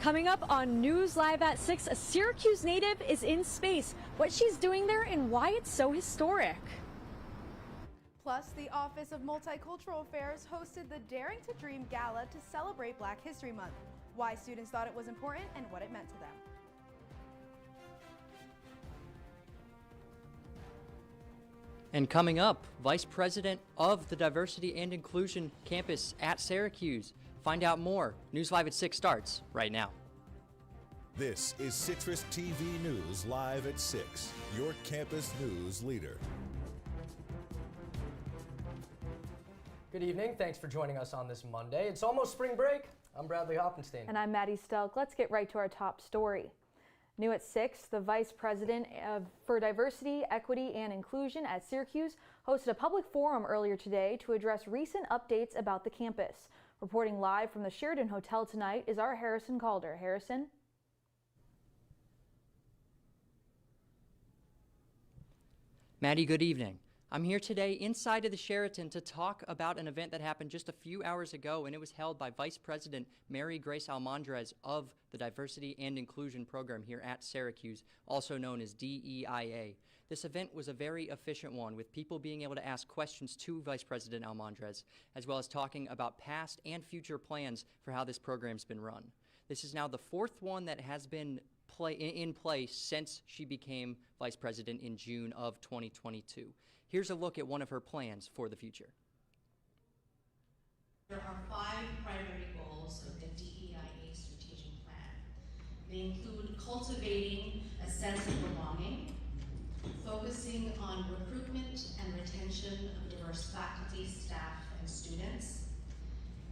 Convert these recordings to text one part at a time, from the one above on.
Coming up on News Live at 6, a Syracuse native is in space, what she's doing there and why it's so historic. Plus, the Office of Multicultural Affairs hosted the Daring to Dream Gala to celebrate Black History Month, why students thought it was important and what it meant to them. And coming up, Vice President of the Diversity and Inclusion Campus at Syracuse. Find out more. News Live at 6 starts right now. This is CitrusTV News Live at 6, your campus news leader. Good evening. Thanks for joining us on this Monday. It's almost spring break. I'm Bradley Hoppenstein. And I'm Maddie Stelk. Let's get right to our top story. New at 6, the Vice President for Diversity, Equity, and Inclusion at Syracuse hosted a public forum earlier today to address recent updates about the campus. Reporting live from the Sheridan Hotel tonight is our Harrison Calder. Harrison? Maddie, good evening. I'm here today inside of the Sheraton to talk about an event that happened just a few hours ago, and it was held by Vice President Mary Grace Almondrez of the Diversity and Inclusion Program here at Syracuse, also known as DEIA. This event was a very efficient one, with people being able to ask questions to Vice President Almondrez, as well as talking about past and future plans for how this program's been run. This is now the fourth one that has been in place since she became Vice President in June of 2022. Here's a look at one of her plans for the future. There are 5 primary goals of the DEIA strategic plan. They include cultivating a sense of belonging, focusing on recruitment and retention of diverse faculty, staff, and students,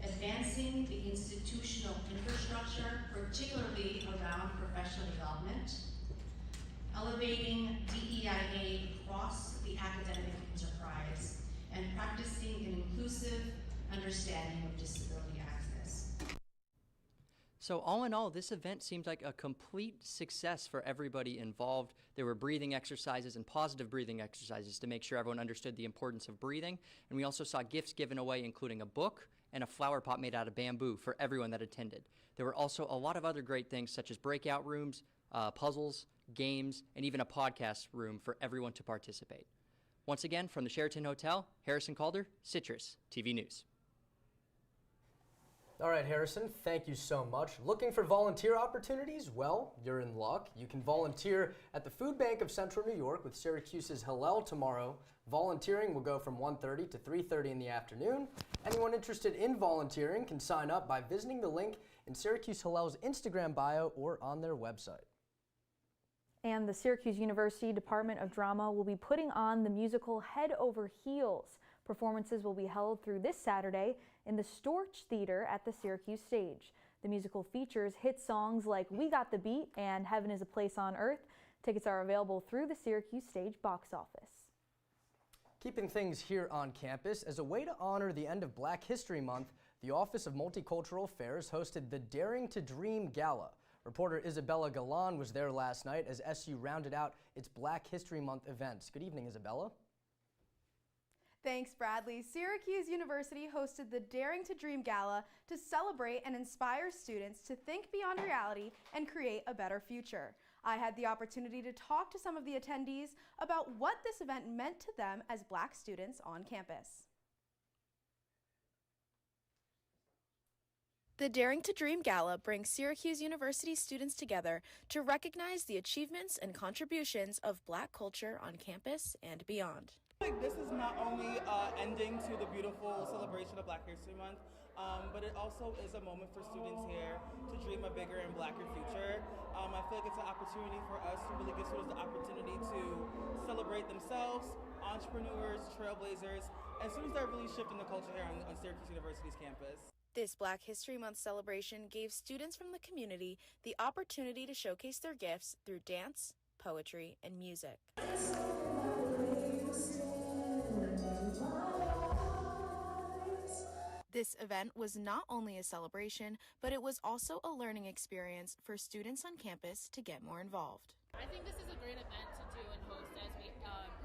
advancing the institutional infrastructure, particularly around professional development, elevating DEIA across the academic enterprise, and practicing an inclusive understanding of disability access. So all in all, this event seemed like a complete success for everybody involved. There were breathing exercises and positive breathing exercises to make sure everyone understood the importance of breathing. And we also saw gifts given away, including a book and a flower pot made out of bamboo for everyone that attended. There were also a lot of other great things, such as breakout rooms, puzzles, games, and even a podcast room for everyone to participate. Once again, from the Sheraton Hotel, Harrison Calder, Citrus TV News. All right, Harrison, thank you so much. Looking for volunteer opportunities? Well, you're in luck. You can volunteer at the Food Bank of Central New York with Syracuse's Hillel tomorrow. Volunteering will go from 1:30 to 3:30 in the afternoon. Anyone interested in volunteering can sign up by visiting the link in Syracuse Hillel's Instagram bio or on their website. And the Syracuse University Department of Drama will be putting on the musical Head Over Heels. Performances will be held through this Saturday in the Storch Theater at the Syracuse stage. The musical features hit songs like We Got the Beat and Heaven is a Place on Earth. Tickets are available through the Syracuse stage box office. Keeping things here on campus, as a way to honor the end of Black History Month, the Office of Multicultural Affairs hosted the Daring to Dream Gala. Reporter Isabella Galan was there last night as SU rounded out its Black History Month events. Good evening, Isabella. Thanks, Bradley. Syracuse University hosted the Daring to Dream Gala to celebrate and inspire students to think beyond reality and create a better future. I had the opportunity to talk to some of the attendees about what this event meant to them as Black students on campus. The Daring to Dream Gala brings Syracuse University students together to recognize the achievements and contributions of Black culture on campus and beyond. This is not only ending to the beautiful celebration of Black History Month, but it also is a moment for students here to dream a bigger and blacker future. I feel like it's an opportunity for us to really give students the opportunity to celebrate themselves, entrepreneurs, trailblazers, and students that are really shifting the culture here on Syracuse University's campus. This Black History Month celebration gave students from the community the opportunity to showcase their gifts through dance, poetry, and music. This event was not only a celebration, but it was also a learning experience for students on campus to get more involved. I think this is a great event to do and host as we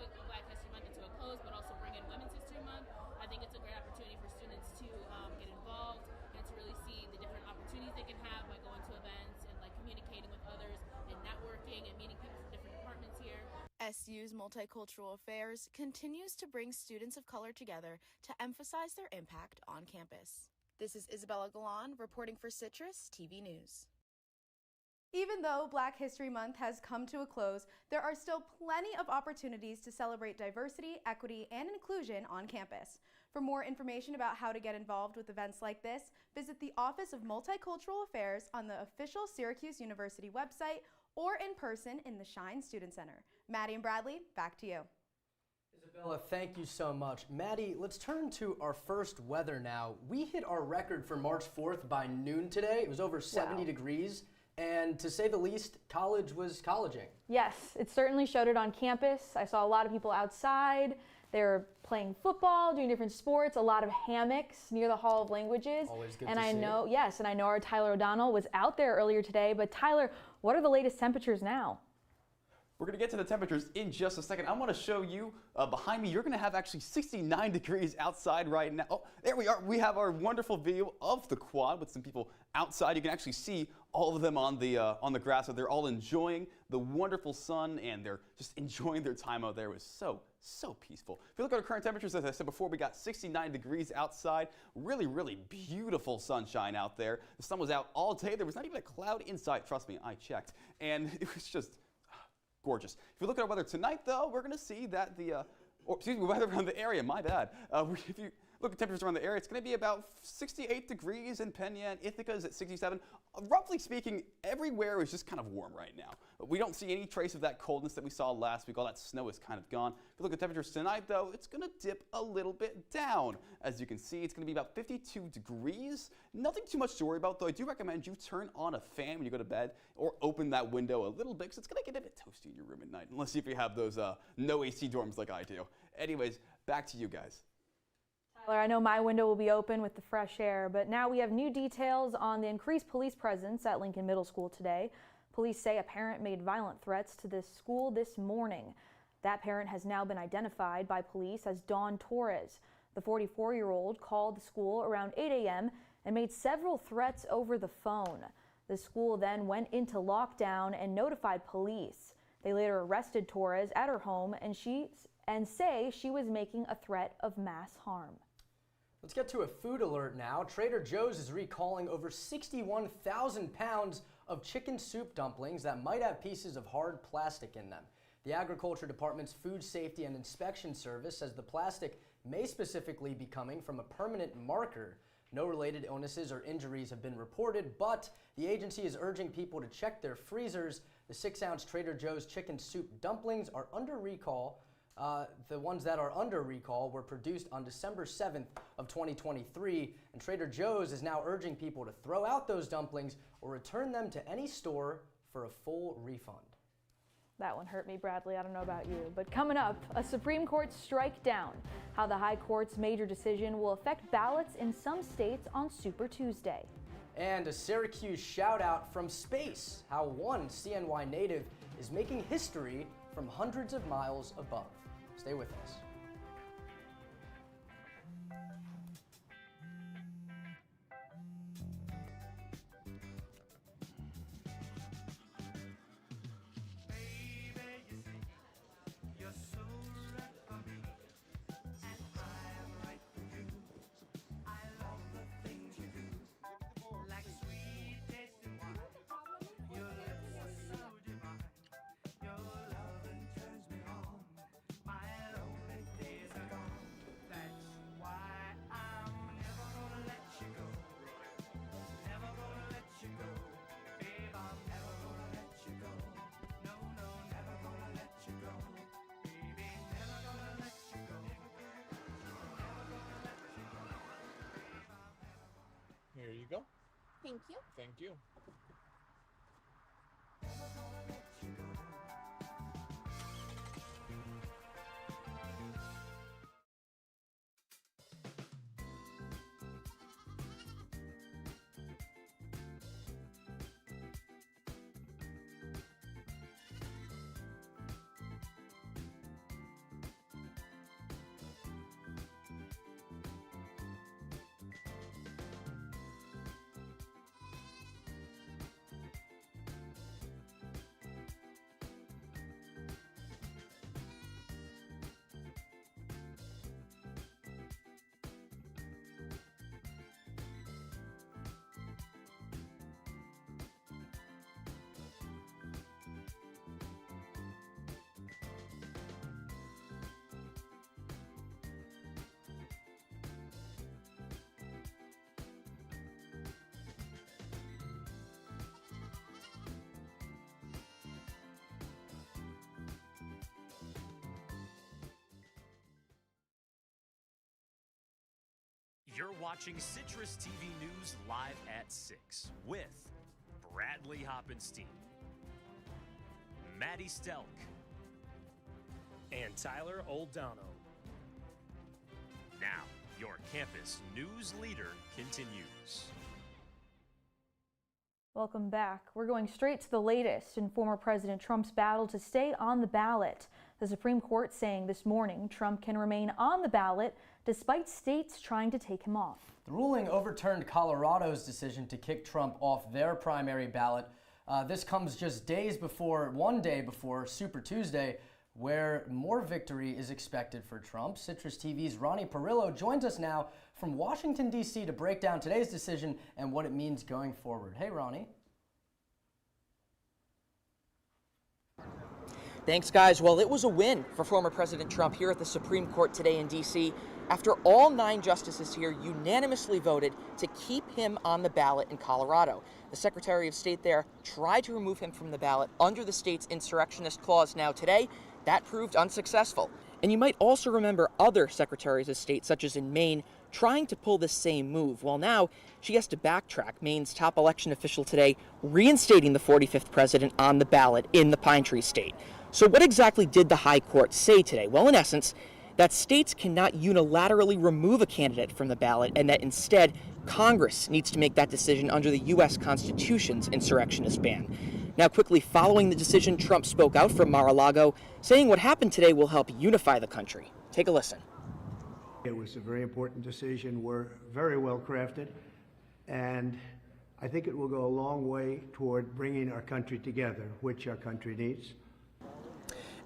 put Black History Month into a close, but also bring in Women's History Month. I think it's a great opportunity for students to get involved and to really see the different opportunities they can have by going to events others and networking and meeting people from different departments here. SU's Multicultural Affairs continues to bring students of color together to emphasize their impact on campus. This is Isabella Galan reporting for Citrus TV News. Even though Black History Month has come to a close, there are still plenty of opportunities to celebrate diversity, equity, and inclusion on campus. For more information about how to get involved with events like this, visit the Office of Multicultural Affairs on the official Syracuse University website or in person in the Shine Student Center. Maddie and Bradley, back to you. Isabella, thank you so much. Maddie, let's turn to our first weather now. We hit our record for March 4th by noon today. It was over 70 degrees. And to say the least, college was colleging. Yes, it certainly showed it on campus. I saw a lot of people outside. They were playing football, doing different sports, a lot of hammocks near the Hall of Languages. Always good and to I see. know, yes, and I know our Tyler O'Donnell was out there earlier today. But Tyler, what are the latest temperatures now? We're going to get to the temperatures in just a second. I want to show you behind me, you're going to have actually 69 degrees outside right now. Oh, there we are. We have our wonderful video of the quad with some people outside. You can actually see all of them on the grass. So they're all enjoying the wonderful sun and they're just enjoying their time out there. It was so peaceful. If you look at our current temperatures, as I said before, we got 69 degrees outside. Really beautiful sunshine out there. The sun was out all day. There was not even a cloud inside. Trust me, I checked. And it was just gorgeous. If you look at our weather tonight, though, we're going to see that weather around the area, my bad. If you look at temperatures around the area, it's going to be about 68 degrees in Pena, and Ithaca is at 67. Roughly speaking, everywhere is just kind of warm right now. We don't see any trace of that coldness that we saw last week. All that snow is kind of gone. If you look at temperatures tonight, though, it's going to dip a little bit down. As you can see, it's going to be about 52 degrees. Nothing too much to worry about, though. I do recommend you turn on a fan when you go to bed or open that window a little bit because it's going to get a bit toasty in your room at night, unless if you have those no AC dorms like I do. Anyways, back to you guys. Tyler, I know my window will be open with the fresh air, but now we have new details on the increased police presence at Lincoln Middle School today. Police say a parent made violent threats to this school this morning. That parent has now been identified by police as Dawn Torres. The 44-year-old called the school around 8 a.m. and made several threats over the phone. The school then went into lockdown and notified police. They later arrested Torres at her home and say she was making a threat of mass harm. Let's get to a food alert now. Trader Joe's is recalling over 61,000 pounds of chicken soup dumplings that might have pieces of hard plastic in them. The Agriculture Department's Food Safety and Inspection Service says the plastic may specifically be coming from a permanent marker. No related illnesses or injuries have been reported, but the agency is urging people to check their freezers. The 6-ounce Trader Joe's chicken soup dumplings are under recall. The ones that are under recall were produced on December 7th of 2023, and Trader Joe's is now urging people to throw out those dumplings or return them to any store for a full refund. That one hurt me, Bradley. I don't know about you. But coming up, a Supreme Court strike down. How the High Court's major decision will affect ballots in some states on Super Tuesday. And a Syracuse shout out from space. How one CNY native is making history from hundreds of miles above. Stay with us. Here you go. Thank you. Thank you. You're watching Citrus TV News live at 6 with Bradley Hoppenstein, Maddie Stelk, and Tyler Oldano. Now, your campus news leader continues. Welcome back. We're going straight to the latest in former President Trump's battle to stay on the ballot. The Supreme Court saying this morning Trump can remain on the ballot despite states trying to take him off. The ruling overturned Colorado's decision to kick Trump off their primary ballot. This comes just one day before Super Tuesday, where more victory is expected for Trump. Citrus TV's Ronnie Perillo joins us now from Washington, D.C. to break down today's decision and what it means going forward. Hey, Ronnie. Thanks, guys. Well, it was a win for former President Trump here at the Supreme Court today in D.C. after all 9 justices here unanimously voted to keep him on the ballot in Colorado. The Secretary of State there tried to remove him from the ballot under the state's insurrectionist clause. Now today, that proved unsuccessful. And you might also remember other secretaries of state, such as in Maine, trying to pull the same move. Well, now she has to backtrack. Maine's top election official today reinstating the 45th president on the ballot in the Pine Tree State. So what exactly did the High Court say today? Well, in essence, that states cannot unilaterally remove a candidate from the ballot, and that instead Congress needs to make that decision under the U.S. Constitution's insurrectionist ban. Now, quickly following the decision, Trump spoke out from Mar-a-Lago, saying what happened today will help unify the country. Take a listen. It was a very important decision. We're very well crafted, and I think it will go a long way toward bringing our country together, which our country needs.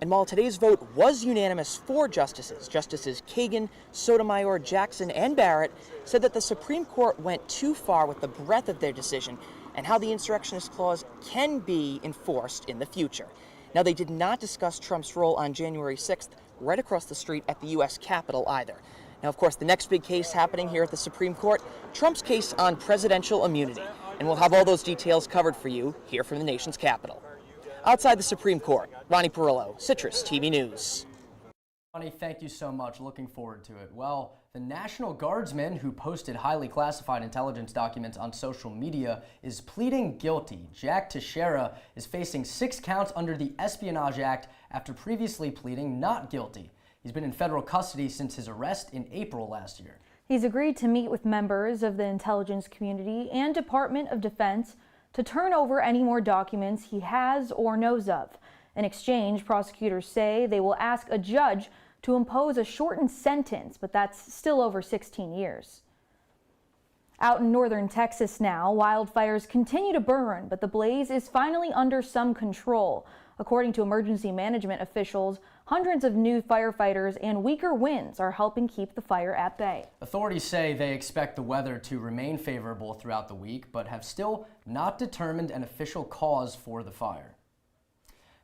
And while today's vote was unanimous for Justices Kagan, Sotomayor, Jackson, and Barrett said that the Supreme Court went too far with the breadth of their decision and how the insurrectionist clause can be enforced in the future. Now, they did not discuss Trump's role on January 6th right across the street at the U.S. Capitol either. Now, of course, the next big case happening here at the Supreme Court, Trump's case on presidential immunity. And we'll have all those details covered for you here from the nation's capital. Outside the Supreme Court, Ronnie Perillo, Citrus TV News. Ronnie, thank you so much. Looking forward to it. Well, the National Guardsman who posted highly classified intelligence documents on social media is pleading guilty. Jack Teixeira is facing 6 counts under the Espionage Act after previously pleading not guilty. He's been in federal custody since his arrest in April last year. He's agreed to meet with members of the intelligence community and Department of Defense to turn over any more documents he has or knows of. In exchange, prosecutors say they will ask a judge to impose a shortened sentence, but that's still over 16 years. Out in northern Texas now, wildfires continue to burn, but the blaze is finally under some control. According to emergency management officials, hundreds of new firefighters and weaker winds are helping keep the fire at bay. Authorities say they expect the weather to remain favorable throughout the week, but have still not determined an official cause for the fire.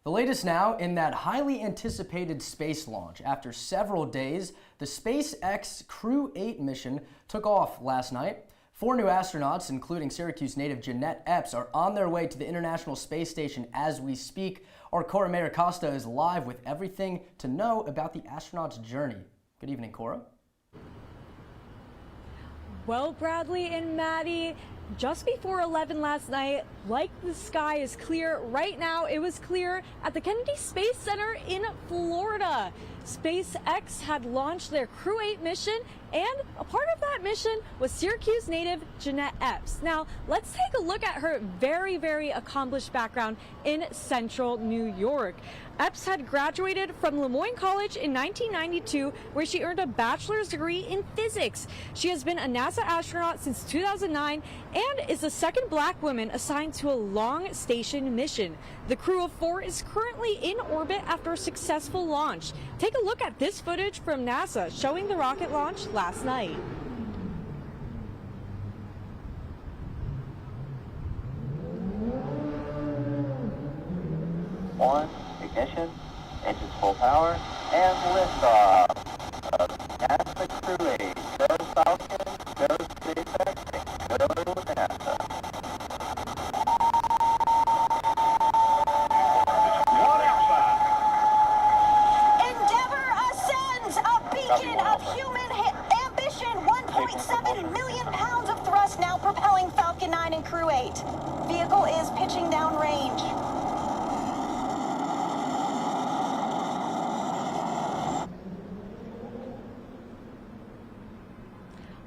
The latest now in that highly anticipated space launch. After several days, the SpaceX Crew 8 mission took off last night. 4 new astronauts, including Syracuse native Jeanette Epps, are on their way to the International Space Station as we speak. Our Cora Mayer Costa is live with everything to know about the astronauts' journey. Good evening, Cora. Well, Bradley and Maddie, just before 11 last night, like the sky is clear right now, it was clear at the Kennedy Space Center in Florida. SpaceX had launched their Crew 8 mission, and a part of that mission was Syracuse native Jeanette Epps. Now, let's take a look at her very, very accomplished background in central New York. Epps had graduated from Lemoyne College in 1992, where she earned a bachelor's degree in physics. She has been a NASA astronaut since 2009 and is the second black woman assigned to a long station mission. The crew of 4 is currently in orbit after a successful launch. Take a look at this footage from NASA showing the rocket launch last night. On ignition, engines full power, and liftoff of NASA Crew 8. Go Falcon, go SpaceX, and go NASA. Endeavour ascends, a beacon of human ambition, 1.7 signal is pitching downrange.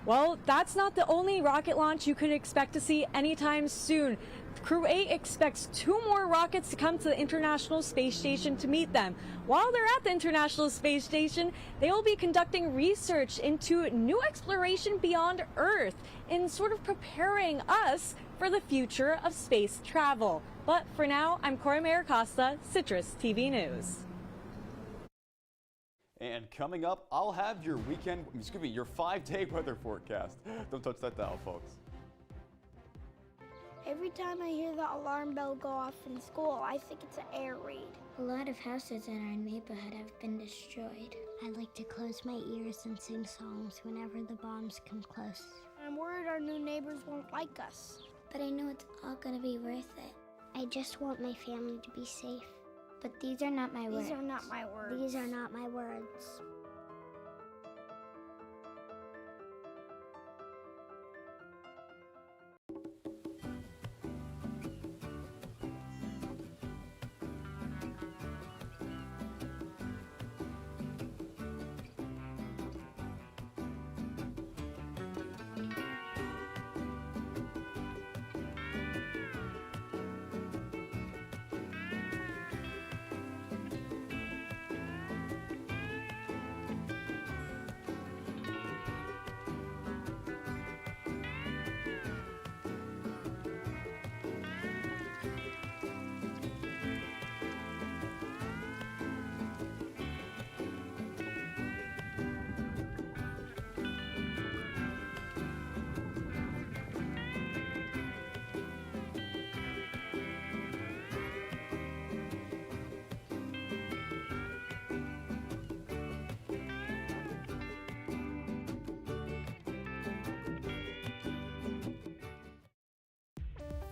Well, that's not the only rocket launch you could expect to see anytime soon. Crew 8 expects 2 more rockets to come to the International Space Station to meet them. While they're at the International Space Station, they will be conducting research into new exploration beyond Earth in sort of preparing us for the future of space travel. But for now, I'm Cora Maricosta, Citrus TV News. And coming up, I'll have your your 5-day weather forecast. Don't touch that dial, folks. Every time I hear the alarm bell go off in school, I think it's an air raid. A lot of houses in our neighborhood have been destroyed. I like to close my ears and sing songs whenever the bombs come close. I'm worried our new neighbors won't like us. But I know it's all gonna be worth it. I just want my family to be safe. But these are not my words. These are not my words. These are not my words.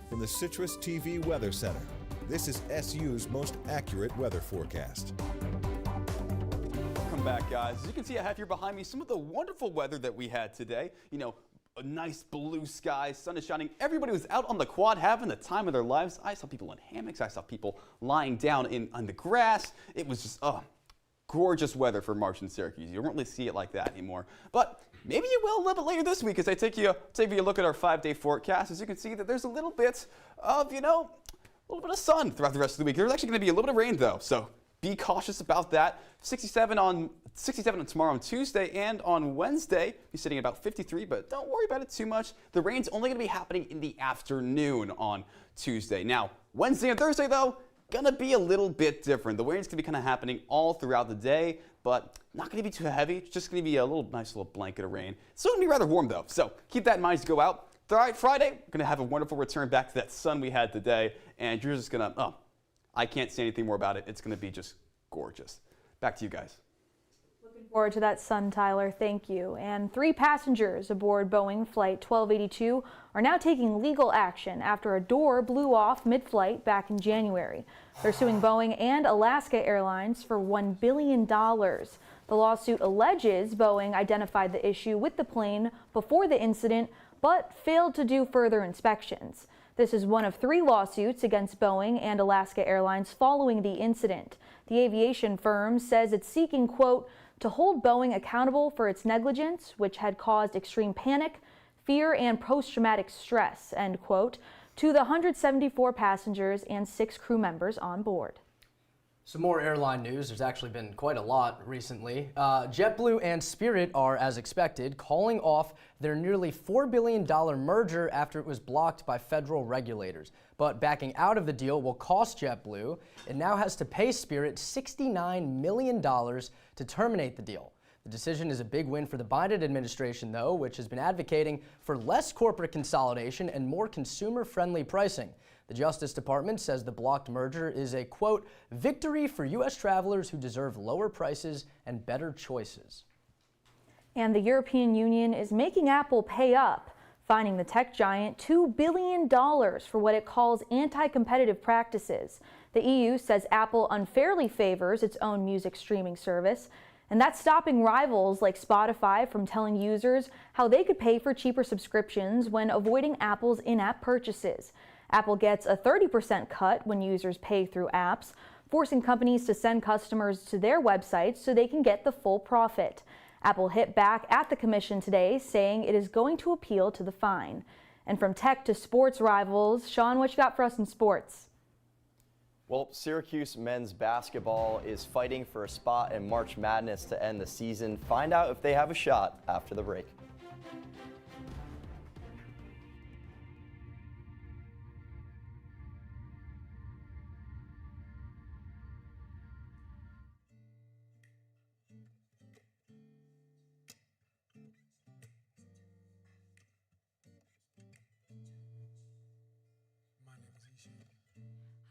From the Citrus TV Weather Center, this is SU's most accurate weather forecast. Welcome back, guys. As you can see, I have here behind me some of the wonderful weather that we had today. You know, a nice blue sky, sun is shining. Everybody was out on the quad having the time of their lives. I saw people in hammocks. I saw people lying down on the grass. It was just, gorgeous weather for March in Syracuse. You don't really see it like that anymore. But maybe you will a little bit later this week as I take you a look at our 5-day forecast. As you can see that there's a little bit of, a little bit of sun throughout the rest of the week. There's actually going to be a little bit of rain though, so be cautious about that. 67 on tomorrow on Tuesday, and on Wednesday, be sitting at about 53, but don't worry about it too much. The rain's only going to be happening in the afternoon on Tuesday. Now, Wednesday and Thursday though, gonna be a little bit different. The rain's gonna be kind of happening all throughout the day, but not gonna be too heavy. It's just gonna be a nice little blanket of rain. It's still gonna be rather warm though, so keep that in mind as you go out. Friday, we're gonna have a wonderful return back to that sun we had today, and you're just gonna, I can't say anything more about it. It's gonna be just gorgeous. Back to you guys. Looking forward to that sun, Tyler. Thank you. And 3 passengers aboard Boeing Flight 1282 are now taking legal action after a door blew off mid-flight back in January. They're suing Boeing and Alaska Airlines for $1 billion. The lawsuit alleges Boeing identified the issue with the plane before the incident, but failed to do further inspections. This is one of 3 lawsuits against Boeing and Alaska Airlines following the incident. The aviation firm says it's seeking, quote, to hold Boeing accountable for its negligence, which had caused extreme panic, fear, and post-traumatic stress, end quote, to the 174 passengers and 6 crew members on board. Some more airline news. There's actually been quite a lot recently. JetBlue and Spirit are, as expected, calling off their nearly $4 billion merger after it was blocked by federal regulators. But backing out of the deal will cost JetBlue. It now has to pay Spirit $69 million to terminate the deal. The decision is a big win for the Biden administration, though, which has been advocating for less corporate consolidation and more consumer-friendly pricing. The Justice Department says the blocked merger is a, quote, victory for U.S. travelers who deserve lower prices and better choices. And the European Union is making Apple pay up, fining the tech giant $2 billion for what it calls anti-competitive practices. The EU says Apple unfairly favors its own music streaming service, and that's stopping rivals like Spotify from telling users how they could pay for cheaper subscriptions when avoiding Apple's in-app purchases. Apple gets a 30% cut when users pay through apps, forcing companies to send customers to their websites so they can get the full profit. Apple hit back at the commission today, saying it is going to appeal to the fine. And from tech to sports rivals, Sean, what you got for us in sports? Well, Syracuse men's basketball is fighting for a spot in March Madness to end the season. Find out if they have a shot after the break.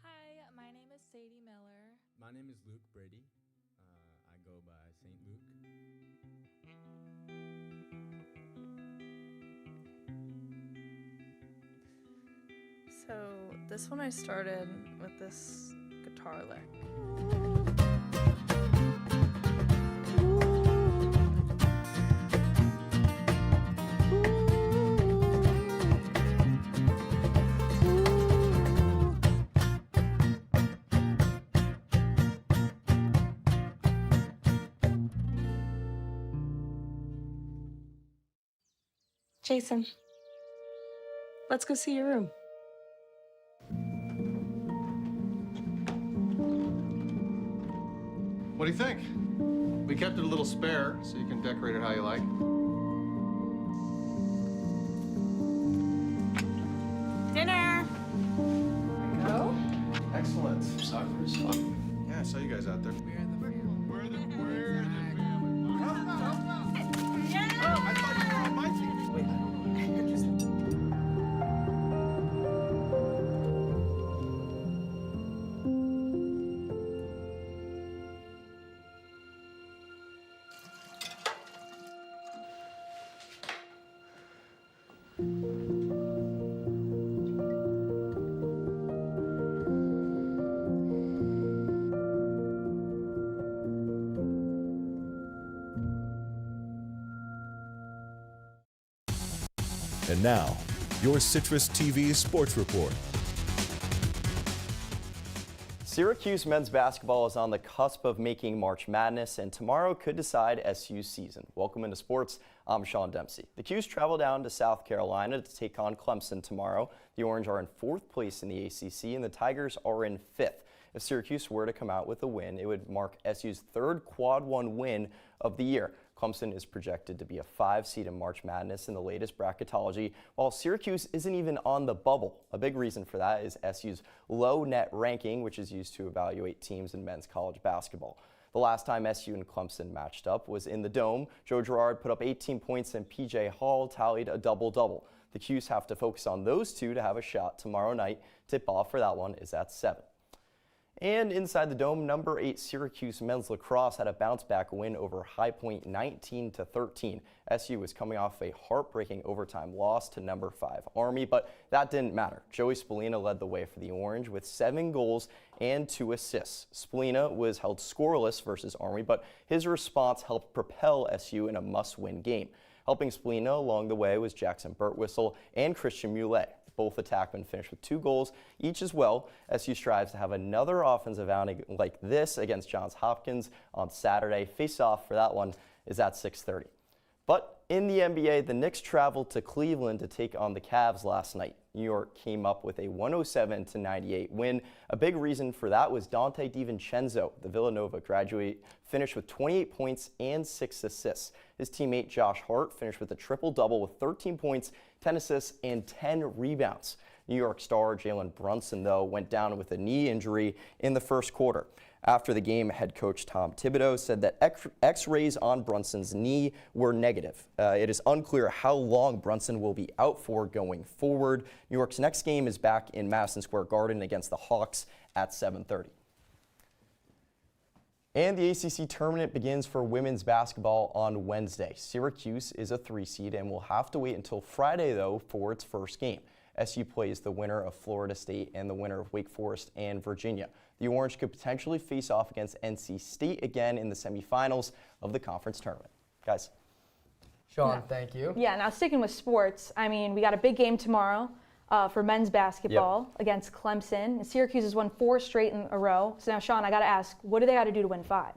Hi, my name is Sadie Miller. My name is Luke Brady. I go by St. Luke. So this one I started with this guitar lick. Jason, let's go see your room. What do you think? We kept it a little spare, so you can decorate it how you like. Dinner! Go. Excellent. Soccer is fun. Yeah, I saw you guys out there. We're the family. We're the family. Yeah! Oh, I thought you were on my team. Wait. And now, your CitrusTV Sports Report. Syracuse men's basketball is on the cusp of making March Madness, and tomorrow could decide SU's season. Welcome into sports. I'm Sean Dempsey. The Qs travel down to South Carolina to take on Clemson tomorrow. The Orange are in 4th place in the ACC, and the Tigers are in 5th. If Syracuse were to come out with a win, it would mark SU's 3rd Quad 1 win of the year. Clemson is projected to be a 5 seed in March Madness in the latest bracketology, while Syracuse isn't even on the bubble. A big reason for that is SU's low net ranking, which is used to evaluate teams in men's college basketball. The last time SU and Clemson matched up was in the Dome. Joe Girard put up 18 points and PJ Hall tallied a double-double. The Qs have to focus on those two to have a shot tomorrow night. Tip-off for that one is at 7. And inside the Dome, number 8 Syracuse men's lacrosse had a bounce-back win over High Point 19-13. SU was coming off a heartbreaking overtime loss to number 5 Army, but that didn't matter. Joey Spallina led the way for the Orange with 7 goals and 2 assists. Spallina was held scoreless versus Army, but his response helped propel SU in a must-win game. Helping Spallina along the way was Jackson Birtwhistle and Christian Moulet. Both attackmen finished with 2 goals each as well. SU strives to have another offensive outing like this against Johns Hopkins on Saturday. Face-off for that one is at 6:30. But in the NBA, the Knicks traveled to Cleveland to take on the Cavs last night. New York came up with a 107-98 win. A big reason for that was Dante DiVincenzo, the Villanova graduate, finished with 28 points and 6 assists. His teammate Josh Hart finished with a triple-double with 13 points, 10 assists, and 10 rebounds. New York star Jalen Brunson, though, went down with a knee injury in the first quarter. After the game, head coach Tom Thibodeau said that X-rays on Brunson's knee were negative. It is unclear how long Brunson will be out for going forward. New York's next game is back in Madison Square Garden against the Hawks at 7:30. And the ACC tournament begins for women's basketball on Wednesday. Syracuse is a 3 seed and will have to wait until Friday, though, for its first game. SU plays the winner of Florida State and the winner of Wake Forest and Virginia. The Orange could potentially face off against NC State again in the semifinals of the conference tournament. Guys. Sean, thank you. Yeah, now sticking with sports, I mean, we got a big game tomorrow. for men's basketball against Clemson. And Syracuse has won 4 straight in a row. So now, Sean, I got to ask, what do they got to do to win 5?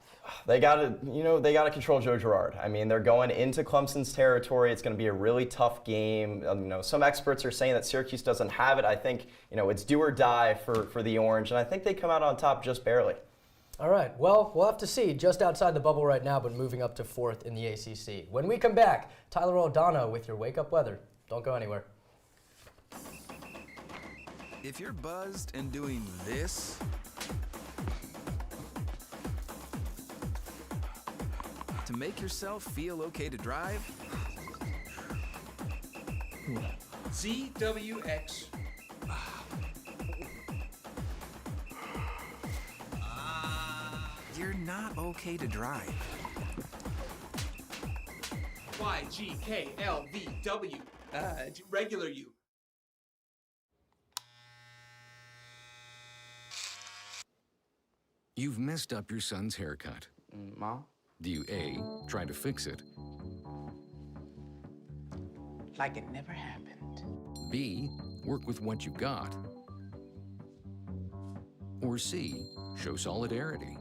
They got to control Joe Girard. I mean, they're going into Clemson's territory. It's going to be a really tough game. Some experts are saying that Syracuse doesn't have it. I think, it's do or die for the Orange, and I think they come out on top just barely. All right, well, we'll have to see. Just outside the bubble right now, but moving up to 4th in the ACC. When we come back, Tyler Oldano with your Wake Up Weather. Don't go anywhere. If you're buzzed and doing this, to make yourself feel okay to drive, ZWX. you're not okay to drive. YGKLVW. Regular you. You've messed up your son's haircut. Mom? Do you A, try to fix it? Like it never happened. B, work with what you got? Or C, show solidarity?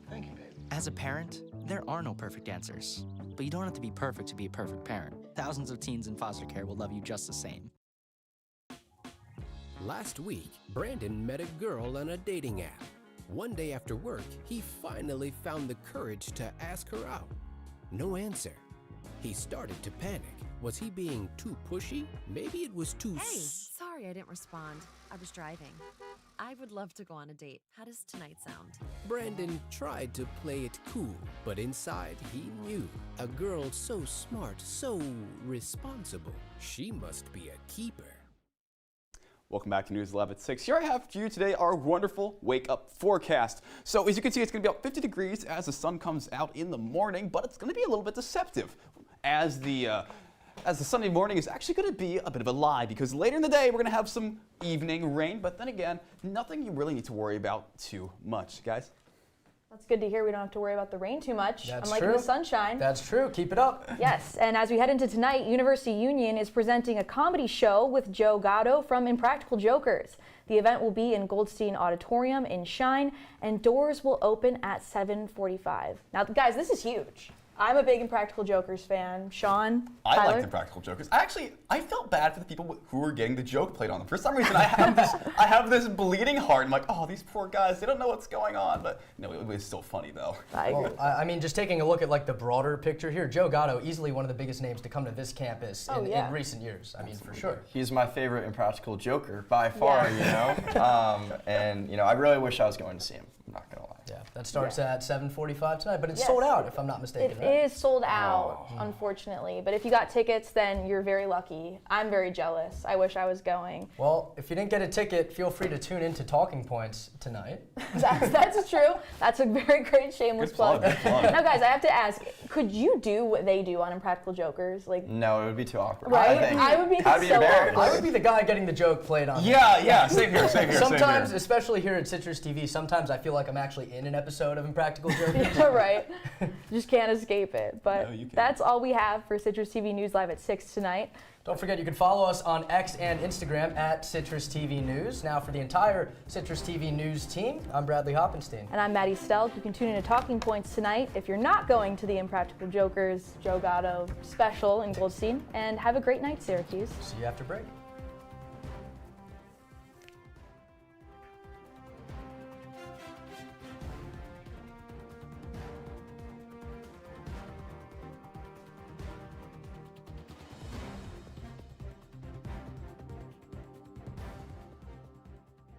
Thank you, baby. As a parent, there are no perfect answers. But you don't have to be perfect to be a perfect parent. Thousands of teens in foster care will love you just the same. Last week, Brandon met a girl on a dating app. One day after work, he finally found the courage to ask her out. No answer. He started to panic. Was he being too pushy? Maybe it was too Hey, sorry I didn't respond. I was driving. I would love to go on a date. How does tonight sound? Brandon tried to play it cool, but inside he knew. A girl so smart, so responsible. She must be a keeper. Welcome back to News Live at 6. Here I have for you today our wonderful wake-up forecast. So as you can see, it's going to be about 50 degrees as the sun comes out in the morning, but it's going to be a little bit deceptive as the Sunday morning is actually going to be a bit of a lie, because later in the day we're going to have some evening rain, but then again, nothing you really need to worry about too much, guys. That's good to hear. We don't have to worry about the rain too much. That's unlike true. the sunshine. That's true. Keep it up. Yes, and as we head into tonight, University Union is presenting a comedy show with Joe Gatto from Impractical Jokers. The event will be in Goldstein Auditorium in Shine, and doors will open at 7:45. Now, guys, this is huge. I'm a big Impractical Jokers fan. Sean, I Tyler? like the Practical Jokers. I felt bad for the people who were getting the joke played on them. For some reason, I have this bleeding heart. I'm like, oh, these poor guys, they don't know what's going on. But no, it was still funny though. Well, I mean, just taking a look at like the broader picture here, Joe Gatto, easily one of the biggest names to come to this campus in recent years. I mean, for sure. He's my favorite Impractical Joker by far, and I really wish I was going to see him. I'm not gonna lie. Yeah, that starts at 7:45 tonight, but it's sold out if I'm not mistaken. It is sold out, unfortunately. But if you got tickets, then you're very lucky. I'm very jealous. I wish I was going. Well, if you didn't get a ticket, feel free to tune in to Talking Points tonight. That's true. That's a very great shameless plug. Now, guys, I have to ask, could you do what they do on Impractical Jokers? No, it would be too awkward. Right? I would be so awkward. I would be the guy getting the joke played on. Yeah, same here. Sometimes, especially here at CitrusTV, sometimes I feel like I'm actually in an episode of Impractical Jokers. Yeah, right. Just can't escape it. But that's all we have for Citrus TV News Live at 6 tonight. Don't forget you can follow us on X and Instagram at CitrusTV News. Now for the entire CitrusTV News team, I'm Bradley Hoppenstein. And I'm Maddie Stelk. You can tune in to Talking Points tonight if you're not going to the Impractical Jokers Joe Gatto special in Goldstein. And have a great night, Syracuse. See you after break.